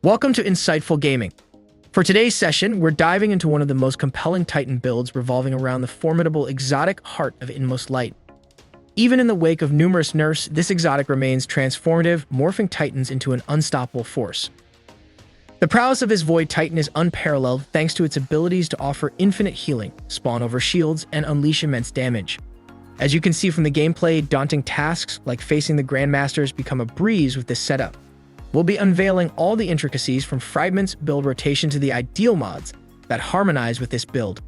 Welcome to Insightful Gaming. For today's session, we're diving into one of the most compelling Titan builds revolving around the formidable exotic heart of Inmost Light. Even in the wake of numerous nerfs, this exotic remains transformative, morphing Titans into an unstoppable force. The prowess of his Void Titan is unparalleled thanks to its abilities to offer infinite healing, spawn over shields, and unleash immense damage. As you can see from the gameplay, daunting tasks like facing the Grandmasters become a breeze with this setup. We'll be unveiling all the intricacies from Fragment's build rotation to the ideal mods that harmonize with this build.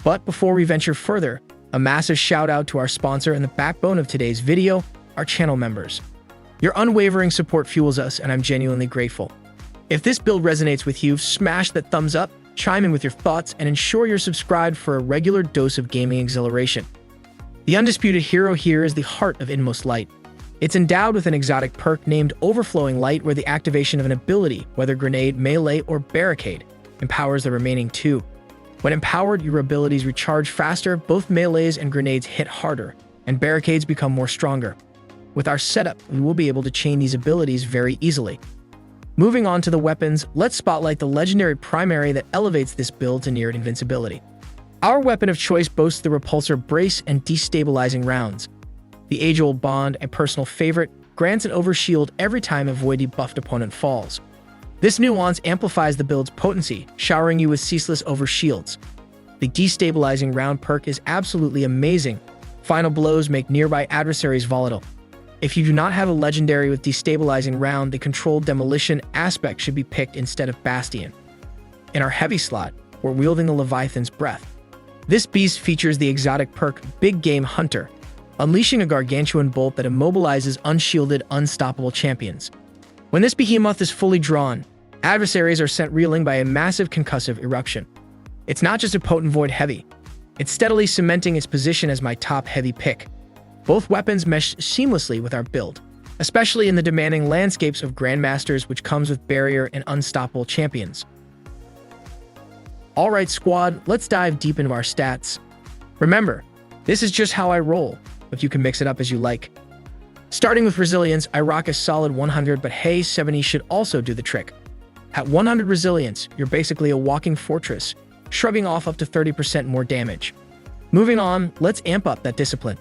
But before we venture further, a massive shout out to our sponsor and the backbone of today's video, our channel members. Your unwavering support fuels us, and I'm genuinely grateful. If this build resonates with you, smash that thumbs up, chime in with your thoughts, and ensure you're subscribed for a regular dose of gaming exhilaration. The undisputed hero here is the heart of Inmost Light. It's endowed with an exotic perk named Overflowing Light, where the activation of an ability, whether grenade, melee, or barricade, empowers the remaining two. When empowered, your abilities recharge faster, both melees and grenades hit harder, and barricades become more stronger. With our setup, we will be able to chain these abilities very easily. Moving on to the weapons, let's spotlight the legendary primary that elevates this build to near invincibility. Our weapon of choice boasts the repulsor brace and destabilizing rounds. The age-old bond, a personal favorite, grants an overshield every time a void debuffed opponent falls. This nuance amplifies the build's potency, showering you with ceaseless overshields. The destabilizing round perk is absolutely amazing. Final blows make nearby adversaries volatile. If you do not have a legendary with destabilizing round, the controlled demolition aspect should be picked instead of Bastion. In our heavy slot, we're wielding the Leviathan's breath. This beast features the exotic perk Big Game Hunter, unleashing a gargantuan bolt that immobilizes unshielded, unstoppable champions. When this behemoth is fully drawn, adversaries are sent reeling by a massive concussive eruption. It's not just a potent void heavy, it's steadily cementing its position as my top heavy pick. Both weapons mesh seamlessly with our build, especially in the demanding landscapes of Grandmasters, which comes with barrier and unstoppable champions. Alright squad, let's dive deep into our stats. Remember, this is just how I roll, but you can mix it up as you like. Starting with resilience, I rock a solid 100, but hey, 70 should also do the trick. At 100 resilience, you're basically a walking fortress, shrugging off up to 30% more damage. Moving on, let's amp up that discipline.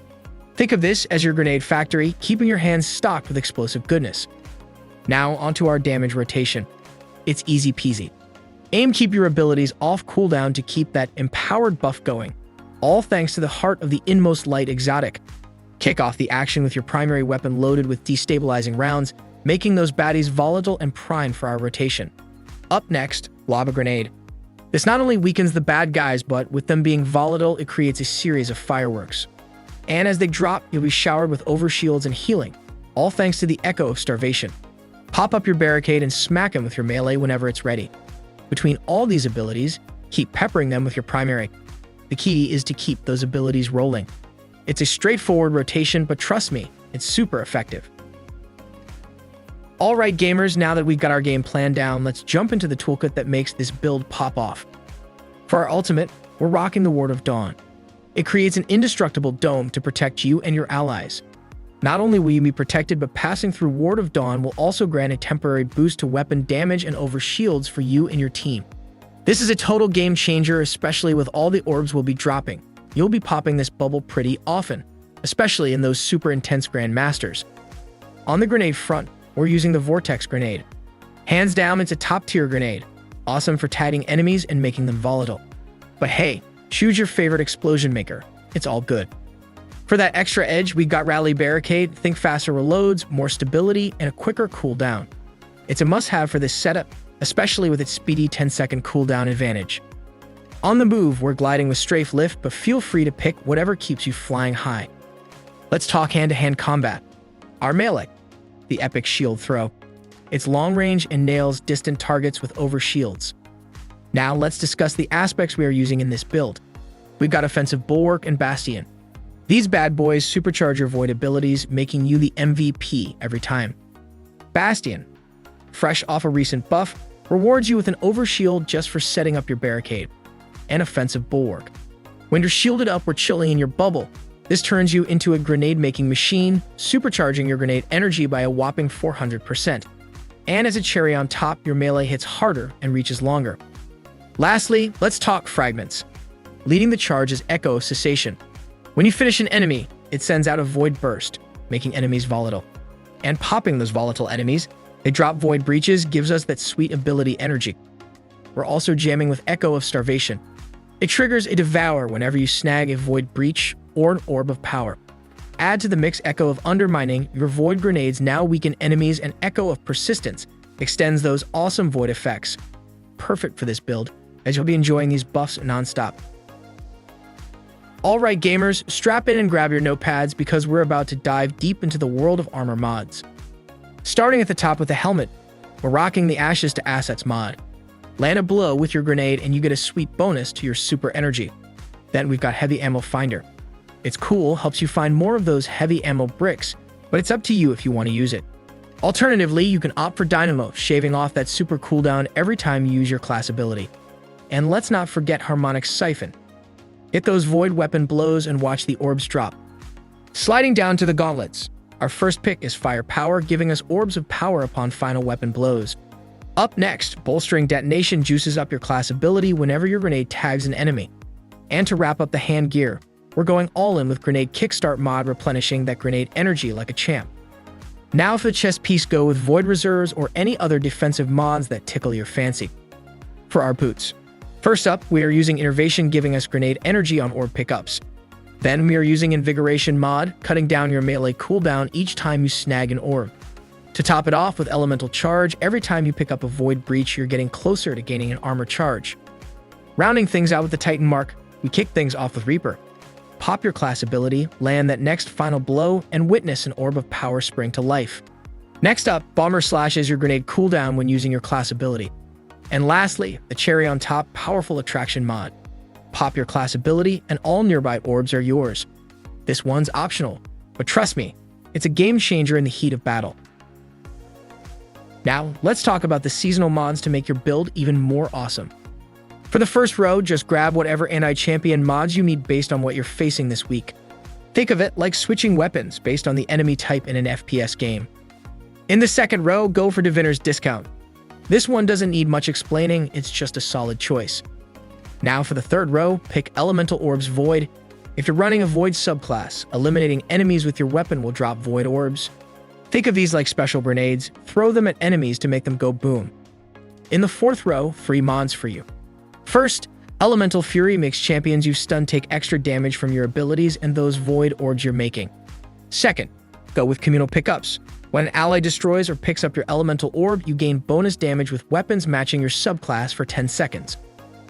Think of this as your grenade factory, keeping your hands stocked with explosive goodness. Now onto our damage rotation. It's easy peasy. Aim keep your abilities off cooldown to keep that empowered buff going, all thanks to the heart of the Inmost Light exotic. Kick off the action with your primary weapon loaded with destabilizing rounds, making those baddies volatile and primed for our rotation. Up next, lob a grenade. This not only weakens the bad guys, but with them being volatile, it creates a series of fireworks. And as they drop, you'll be showered with overshields and healing, all thanks to the echo of starvation. Pop up your barricade and smack them with your melee whenever it's ready. Between all these abilities, keep peppering them with your primary. The key is to keep those abilities rolling. It's a straightforward rotation, but trust me, it's super effective. Alright gamers, now that we've got our game plan down, let's jump into the toolkit that makes this build pop off. For our ultimate, we're rocking the Ward of Dawn. It creates an indestructible dome to protect you and your allies. Not only will you be protected, but passing through Ward of Dawn will also grant a temporary boost to weapon damage and overshields for you and your team. This is a total game changer, especially with all the orbs we'll be dropping. You'll be popping this bubble pretty often, especially in those super intense Grandmasters. On the grenade front, we're using the Vortex grenade. Hands down, it's a top-tier grenade, awesome for tagging enemies and making them volatile. But hey, choose your favorite explosion maker, it's all good. For that extra edge, we got Rally Barricade. Think faster reloads, more stability, and a quicker cooldown. It's a must-have for this setup, especially with its speedy 10-second cooldown advantage. On the move, we're gliding with Strafe Lift, but feel free to pick whatever keeps you flying high. Let's talk hand-to-hand combat. Our melee, the Epic Shield Throw. It's long range and nails distant targets with overshields. Now let's discuss the aspects we are using in this build. We've got Offensive Bulwark and Bastion. These bad boys supercharge your void abilities, making you the MVP every time. Bastion, fresh off a recent buff, rewards you with an overshield just for setting up your barricade. And Offensive Bulwark. When you're shielded up or chilling in your bubble, this turns you into a grenade-making machine, supercharging your grenade energy by a whopping 400%. And as a cherry on top, your melee hits harder and reaches longer. Lastly, let's talk fragments. Leading the charge is Echo of Cessation. When you finish an enemy, it sends out a void burst, making enemies volatile. And popping those volatile enemies, they drop void breaches, gives us that sweet ability energy. We're also jamming with Echo of Starvation. It triggers a Devour whenever you snag a void breach or an orb of power. Add to the mix Echo of Undermining, your void grenades now weaken enemies, and Echo of Persistence extends those awesome void effects. Perfect for this build, as you'll be enjoying these buffs non-stop. Alright gamers, strap in and grab your notepads because we're about to dive deep into the world of armor mods. Starting at the top with the helmet, we're rocking the Ashes to Assets mod. Land a blow with your grenade and you get a sweet bonus to your super energy. Then we've got Heavy Ammo Finder. It's cool, helps you find more of those heavy ammo bricks, but it's up to you if you want to use it. Alternatively, you can opt for Dynamo, shaving off that super cooldown every time you use your class ability. And let's not forget Harmonic Siphon. Hit those void weapon blows and watch the orbs drop. Sliding down to the gauntlets, our first pick is Firepower, giving us orbs of power upon final weapon blows. Up next, Bolstering Detonation juices up your class ability whenever your grenade tags an enemy. And to wrap up the hand gear, we're going all in with Grenade Kickstart mod, replenishing that grenade energy like a champ. Now for the chest piece, go with Void Reserves or any other defensive mods that tickle your fancy. For our boots, first up, we are using Innervation, giving us grenade energy on orb pickups. Then we are using Invigoration mod, cutting down your melee cooldown each time you snag an orb. To top it off with Elemental Charge, every time you pick up a Void Breach, you're getting closer to gaining an armor charge. Rounding things out with the Titan Mark, we kick things off with Reaper. Pop your class ability, land that next final blow, and witness an orb of power spring to life. Next up, Bomber slashes your grenade cooldown when using your class ability. And lastly, the cherry on top, Powerful Attraction mod. Pop your class ability and all nearby orbs are yours. This one's optional, but trust me, it's a game changer in the heat of battle. Now, let's talk about the seasonal mods to make your build even more awesome. For the first row, just grab whatever anti-champion mods you need based on what you're facing this week. Think of it like switching weapons based on the enemy type in an FPS game. In the second row, go for Diviner's Discount. This one doesn't need much explaining, it's just a solid choice. Now for the third row, pick Elemental Orbs Void. If you're running a Void subclass, eliminating enemies with your weapon will drop Void Orbs. Think of these like special grenades, throw them at enemies to make them go boom. In the fourth row, free mods for you. First, Elemental Fury makes champions you've stunned take extra damage from your abilities and those void orbs you're making. Second, go with Communal Pickups. When an ally destroys or picks up your Elemental Orb, you gain bonus damage with weapons matching your subclass for 10 seconds.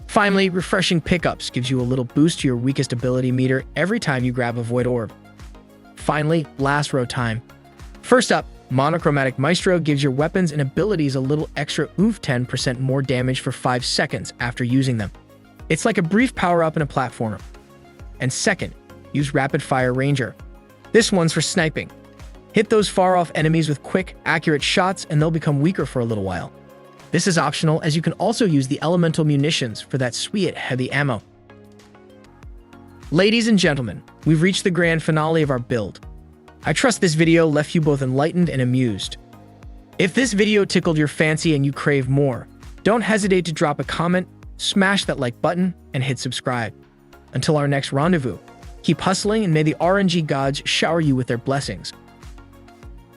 Finally, Refreshing Pickups gives you a little boost to your weakest ability meter every time you grab a Void Orb. Finally, last row time. First up, Monochromatic Maestro gives your weapons and abilities a little extra 10% more damage for 5 seconds after using them. It's like a brief power-up in a platformer. And second, use Rapid Fire Ranger. This one's for sniping. Hit those far-off enemies with quick, accurate shots and they'll become weaker for a little while. This is optional, as you can also use the Elemental Munitions for that sweet heavy ammo. Ladies and gentlemen, we've reached the grand finale of our build. I trust this video left you both enlightened and amused. If this video tickled your fancy and you crave more, don't hesitate to drop a comment, smash that like button, and hit subscribe. Until our next rendezvous, keep hustling and may the RNG gods shower you with their blessings.